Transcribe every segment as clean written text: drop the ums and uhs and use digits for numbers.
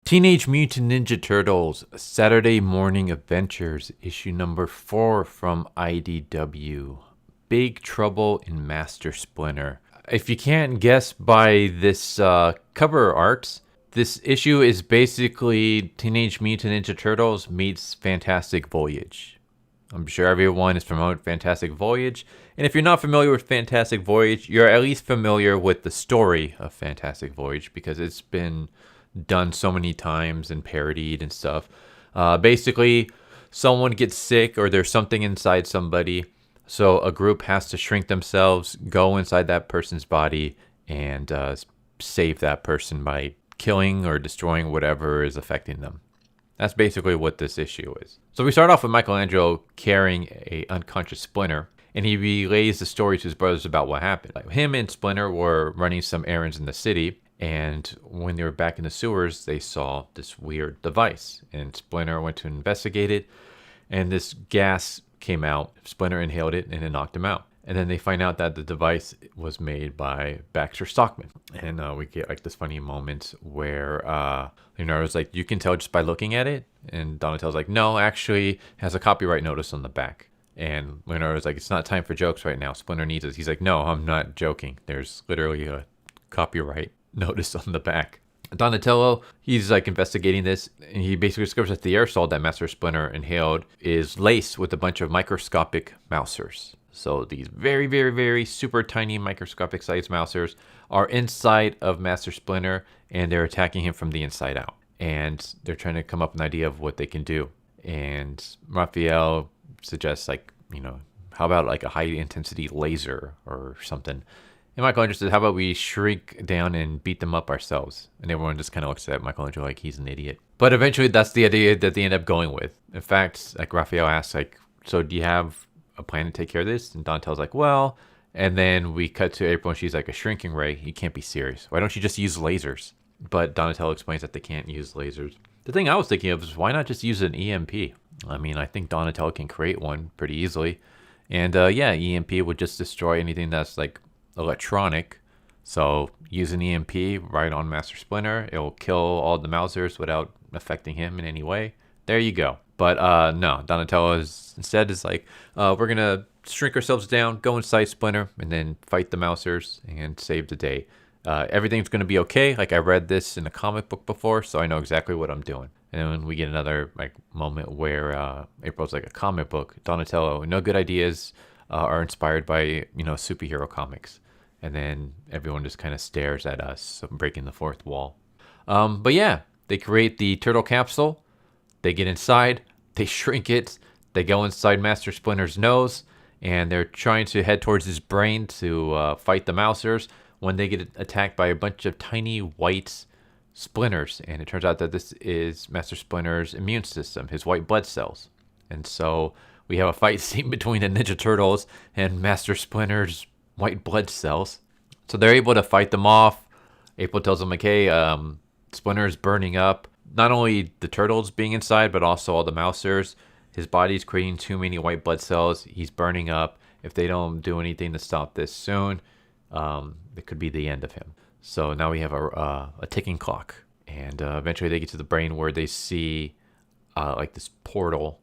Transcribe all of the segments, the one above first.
Teenage Mutant Ninja Turtles Saturday Morning Adventures, issue number 4 from IDW. Big Trouble in Master Splinter. If you can't guess by this cover art, this issue is basically Teenage Mutant Ninja Turtles meets Fantastic Voyage. I'm sure everyone is familiar with Fantastic Voyage, and if you're not familiar with Fantastic Voyage, you're at least familiar with the story of Fantastic Voyage because it's been done so many times and parodied and stuff. Basically, someone gets sick or there's something inside somebody, so a group has to shrink themselves, go inside that person's body, and save that person by killing or destroying whatever is affecting them. That's basically what this issue is. So we start off with Michelangelo carrying a unconscious Splinter, and he relays the story to his brothers about what happened. Like, him and Splinter were running some errands in the city, and when they were back in the sewers, they saw this weird device. And Splinter went to investigate it, and this gas came out. Splinter inhaled it, and it knocked him out. And then they find out that the device was made by Baxter Stockman. And we get like this funny moment where Leonardo's like, you can tell just by looking at it. And Donatello's like, no, actually, it has a copyright notice on the back. And Leonardo's like, it's not time for jokes right now. Splinter needs us. He's like, no, I'm not joking. There's literally a copyright notice on the back. Donatello, he's like investigating this, and he basically discovers that the aerosol that Master Splinter inhaled is laced with a bunch of microscopic mousers. So these very, very, very super tiny microscopic sized mousers are inside of Master Splinter, and they're attacking him from the inside out. And they're trying to come up with an idea of what they can do. And Raphael suggests, like, how about like a high intensity laser or something? And Michelangelo says, how about we shrink down and beat them up ourselves? And everyone just kind of looks at Michelangelo like he's an idiot. But eventually that's the idea that they end up going with. In fact, like Raphael asks, like, so do you have a plan to take care of this? And Donatello's like, well, and then we cut to April and she's like, a shrinking ray? You can't be serious. Why don't you just use lasers? But Donatello explains that they can't use lasers. The thing I was thinking of is why not just use an EMP? I mean, I think Donatello can create one pretty easily. And yeah, EMP would just destroy anything that's like electronic. So use an EMP right on Master Splinter. It'll kill all the Mousers without affecting him in any way. There you go. But no, Donatello instead is like, we're going to shrink ourselves down, go inside Splinter, and then fight the Mousers and save the day. Everything's going to be okay. Like, I read this in a comic book before, so I know exactly what I'm doing. And then we get another like moment where April's like, a comic book. Donatello, no good ideas are inspired by, superhero comics. And then everyone just kind of stares at us, breaking the fourth wall. But yeah, they create the turtle capsule. They get inside. They shrink it. They go inside Master Splinter's nose. And they're trying to head towards his brain to fight the Mousers when they get attacked by a bunch of tiny white splinters. And it turns out that this is Master Splinter's immune system, his white blood cells. And so we have a fight scene between the Ninja Turtles and Master Splinter's white blood cells. So they're able to fight them off. April tells them, like, hey, Splinter is burning up. Not only the turtles being inside, but also all the Mousers. His body's creating too many white blood cells. He's burning up. If they don't do anything to stop this soon, it could be the end of him. So now we have a ticking clock. And eventually they get to the brain where they see like this portal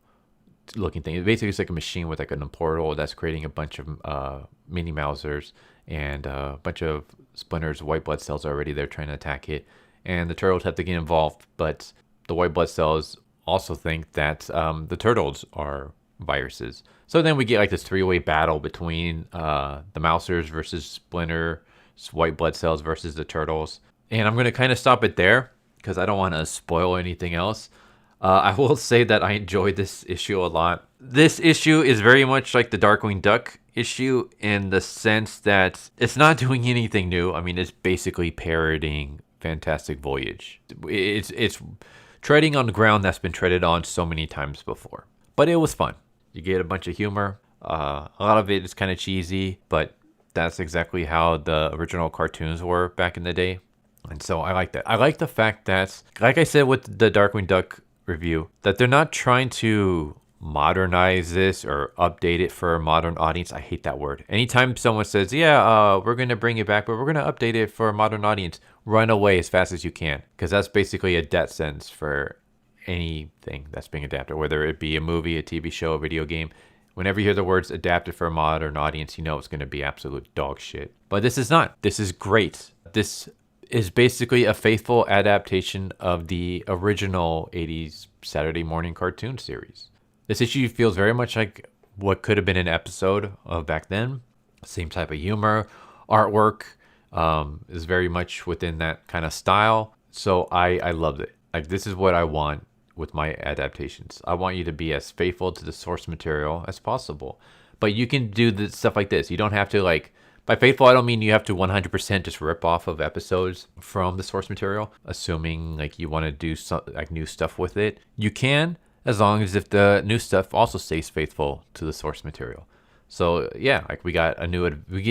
looking thing. Basically, it's like a machine with like a portal that's creating a bunch of mini Mousers, and a bunch of Splinter's white blood cells are already there trying to attack it. And the turtles have to get involved, but the white blood cells also think that the turtles are viruses. So then we get like this three-way battle between the Mousers versus Splinter's white blood cells versus the turtles. And I'm going to kind of stop it there because I don't want to spoil anything else. I will say that I enjoyed this issue a lot. This issue is very much like the Darkwing Duck issue in the sense that it's not doing anything new. I mean, it's basically parodying Fantastic Voyage. It's treading on the ground that's been treaded on so many times before. But it was fun. You get a bunch of humor. A lot of it is kind of cheesy, but that's exactly how the original cartoons were back in the day. And so I like that. I like the fact that, like I said with the Darkwing Duck review, that they're not trying to modernize this or update it for a modern audience. I hate that word. Anytime someone says, yeah, we're going to bring it back, but we're going to update it for a modern audience, run away as fast as you can, because that's basically a death sentence for anything that's being adapted, whether it be a movie, a TV show, a video game. Whenever you hear the words adapted for a modern audience, you know it's going to be absolute dog shit. But this is not. This is great. This is basically a faithful adaptation of the original 80s Saturday morning cartoon series. This issue feels very much like what could have been an episode of back then. Same type of humor, artwork is very much within that kind of style. So I loved it. Like, this is what I want with my adaptations. I want you to be as faithful to the source material as possible. But you can do this stuff like this. You don't have to, like, by faithful, I don't mean you have to 100% just rip off of episodes from the source material, assuming like you want to do some like new stuff with it. You can, as long as if the new stuff also stays faithful to the source material. So yeah, like we get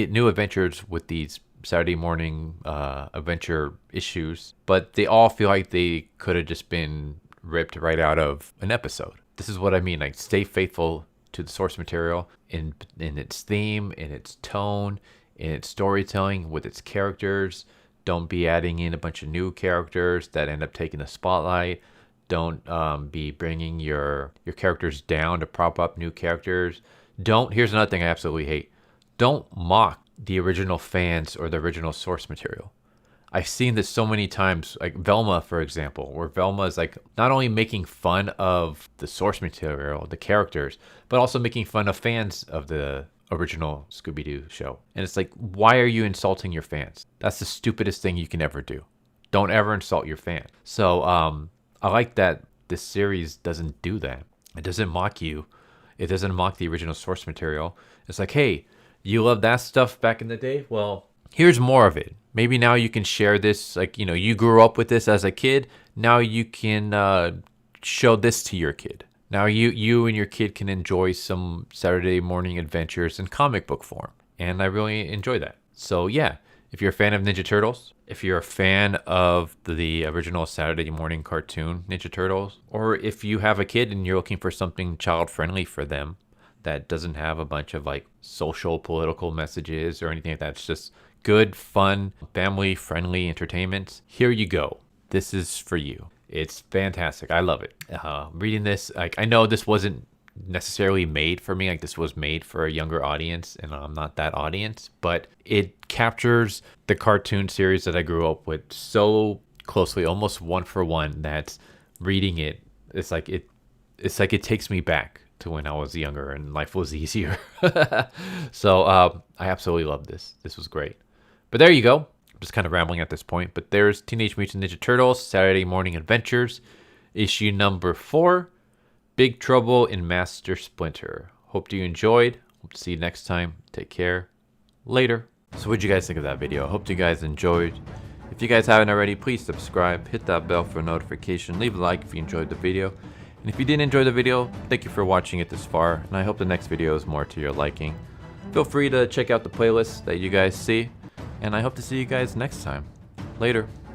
new adventures with these Saturday morning adventure issues, but they all feel like they could have just been ripped right out of an episode. This is what I mean, like, stay faithful to the source material in its theme, in its tone, in its storytelling, with its characters. Don't be adding in a bunch of new characters that end up taking the spotlight. Don't be bringing your characters down to prop up new characters. Here's another thing I absolutely hate. Don't mock the original fans or the original source material. I've seen this so many times, like Velma, for example, where Velma is like not only making fun of the source material, the characters, but also making fun of fans of the original Scooby-Doo show. And it's like, why are you insulting your fans? That's the stupidest thing you can ever do. Don't ever insult your fan. So I like that this series doesn't do that. It doesn't mock you. It doesn't mock the original source material. It's like, hey, you love that stuff back in the day? Well, here's more of it. Maybe now you can share this, like, you know, you grew up with this as a kid. Now you can show this to your kid. Now you and your kid can enjoy some Saturday morning adventures in comic book form. And I really enjoy that. So yeah, if you're a fan of Ninja Turtles, if you're a fan of the original Saturday morning cartoon Ninja Turtles, or if you have a kid and you're looking for something child-friendly for them that doesn't have a bunch of like social, political messages or anything like that, it's just good, fun, family-friendly entertainment, here you go. This is for you. It's fantastic. I love it. Reading this, like, I know this wasn't necessarily made for me. Like, this was made for a younger audience, and I'm not that audience. But it captures the cartoon series that I grew up with so closely, almost one for one, that reading it, it's like it takes me back to when I was younger and life was easier. So I absolutely love this. This was great. But there you go. I'm just kind of rambling at this point. But there's Teenage Mutant Ninja Turtles Saturday Morning Adventures, issue number 4, Big Trouble in Master Splinter. Hope you enjoyed. Hope to see you next time. Take care. Later. So what'd you guys think of that video? Hope you guys enjoyed. If you guys haven't already, please subscribe. Hit that bell for a notification. Leave a like if you enjoyed the video. And if you didn't enjoy the video, thank you for watching it this far. And I hope the next video is more to your liking. Feel free to check out the playlist that you guys see. And I hope to see you guys next time. Later.